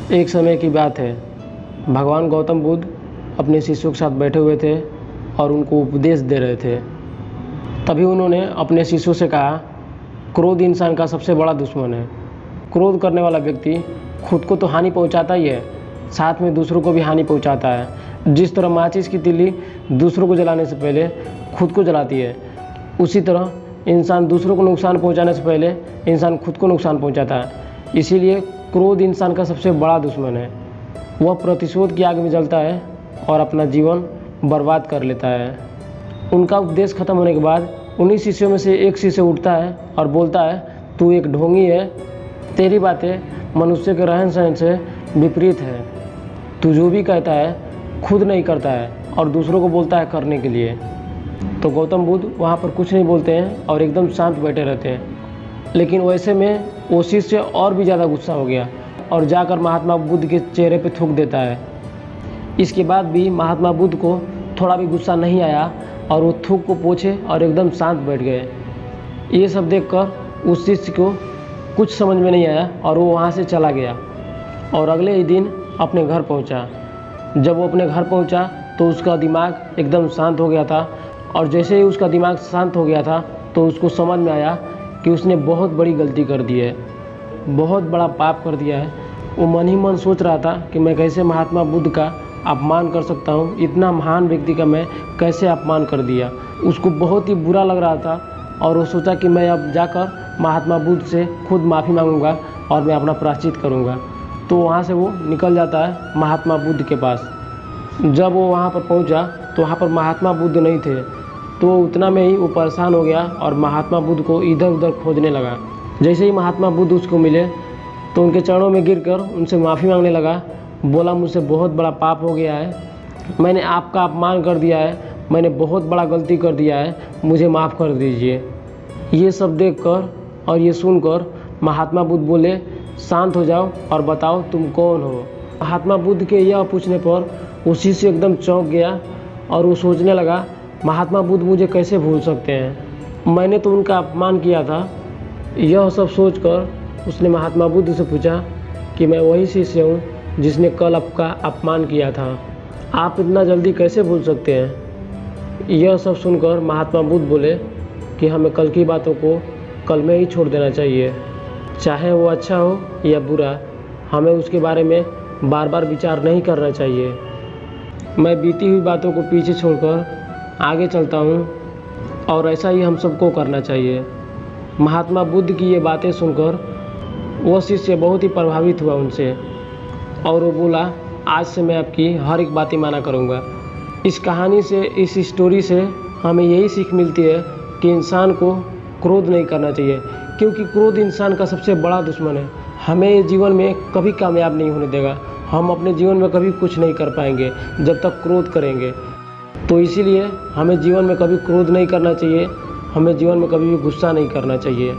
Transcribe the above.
एक समय की बात है, भगवान गौतम बुद्ध अपने शिष्यों के साथ बैठे हुए थे और उनको उपदेश दे रहे थे। तभी उन्होंने अपने शिष्यों से कहा, क्रोध इंसान का सबसे बड़ा दुश्मन है। क्रोध करने वाला व्यक्ति खुद को तो हानि पहुंचाता ही है, साथ में दूसरों को भी हानि पहुंचाता है। जिस तरह माचिस की तीली दूसरों को जलाने से पहले खुद को जलाती है, उसी तरह इंसान दूसरों को नुकसान पहुंचाने से पहले इंसान खुद को नुकसान पहुंचाता है। इसीलिए क्रोध इंसान का सबसे बड़ा दुश्मन है। वह प्रतिशोध की आग में जलता है और अपना जीवन बर्बाद कर लेता है। उनका उपदेश खत्म होने के बाद उन्हीं शिष्यों में से एक शिष्य उठता है और बोलता है, तू एक ढोंगी है, तेरी बातें मनुष्य के रहन सहन से विपरीत है। तू जो भी कहता है खुद नहीं करता है और दूसरों को बोलता है करने के लिए। तो गौतम बुद्ध वहाँ पर कुछ नहीं बोलते हैं और एकदम शांत बैठे रहते हैं। लेकिन वैसे में वो शिष्य और भी ज़्यादा गुस्सा हो गया और जाकर महात्मा बुद्ध के चेहरे पे थूक देता है। इसके बाद भी महात्मा बुद्ध को थोड़ा भी गुस्सा नहीं आया और वो थूक को पोंछे और एकदम शांत बैठ गए। ये सब देखकर उस शिष्य को कुछ समझ में नहीं आया और वो वहाँ से चला गया और अगले ही दिन अपने घर पहुँचा। जब वो अपने घर पहुँचा तो उसका दिमाग एकदम शांत हो गया था और जैसे ही उसका दिमाग शांत हो गया था तो उसको समझ में आया कि उसने बहुत बड़ी गलती कर दी है, बहुत बड़ा पाप कर दिया है। वो मन ही मन सोच रहा था कि मैं कैसे महात्मा बुद्ध का अपमान कर सकता हूँ, इतना महान व्यक्ति का मैं कैसे अपमान कर दिया। उसको बहुत ही बुरा लग रहा था और वो सोचा कि मैं अब जाकर महात्मा बुद्ध से खुद माफ़ी मांगूंगा और मैं अपना प्रायश्चित करूंगा। तो वहाँ से वो निकल जाता है महात्मा बुद्ध के पास। जब वो वहाँ पर पहुँचा तो वहाँ पर महात्मा बुद्ध नहीं थे, तो उतना में ही वो परेशान हो गया और महात्मा बुद्ध को इधर उधर खोजने लगा। जैसे ही महात्मा बुद्ध उसको मिले तो उनके चरणों में गिरकर उनसे माफ़ी मांगने लगा। बोला, मुझसे बहुत बड़ा पाप हो गया है, मैंने आपका अपमान कर दिया है, मैंने बहुत बड़ा गलती कर दिया है, मुझे माफ़ कर दीजिए। ये सब देखकर और ये सुनकर महात्मा बुद्ध बोले, शांत हो जाओ और बताओ तुम कौन हो। महात्मा बुद्ध के यह पूछने पर वो शिष्य एकदम चौंक गया और वो सोचने लगा, महात्मा बुद्ध मुझे कैसे भूल सकते हैं, मैंने तो उनका अपमान किया था। यह सब सोचकर उसने महात्मा बुद्ध से पूछा कि मैं वही शिष्य हूँ जिसने कल आपका अपमान किया था, आप इतना जल्दी कैसे भूल सकते हैं। यह सब सुनकर महात्मा बुद्ध बोले कि हमें कल की बातों को कल में ही छोड़ देना चाहिए, चाहे वो अच्छा हो या बुरा, हमें उसके बारे में बार बार विचार नहीं करना चाहिए। मैं बीती हुई बातों को पीछे छोड़कर आगे चलता हूँ और ऐसा ही हम सबको करना चाहिए। महात्मा बुद्ध की ये बातें सुनकर वह शिष्य बहुत ही प्रभावित हुआ उनसे और वो बोला, आज से मैं आपकी हर एक बातें माना करूँगा। इस कहानी से, इस स्टोरी से हमें यही सीख मिलती है कि इंसान को क्रोध नहीं करना चाहिए, क्योंकि क्रोध इंसान का सबसे बड़ा दुश्मन है। हमें जीवन में कभी कामयाब नहीं होने देगा, हम अपने जीवन में कभी कुछ नहीं कर पाएंगे जब तक क्रोध करेंगे। तो इसीलिए हमें जीवन में कभी क्रोध नहीं करना चाहिए, हमें जीवन में कभी भी गुस्सा नहीं करना चाहिए।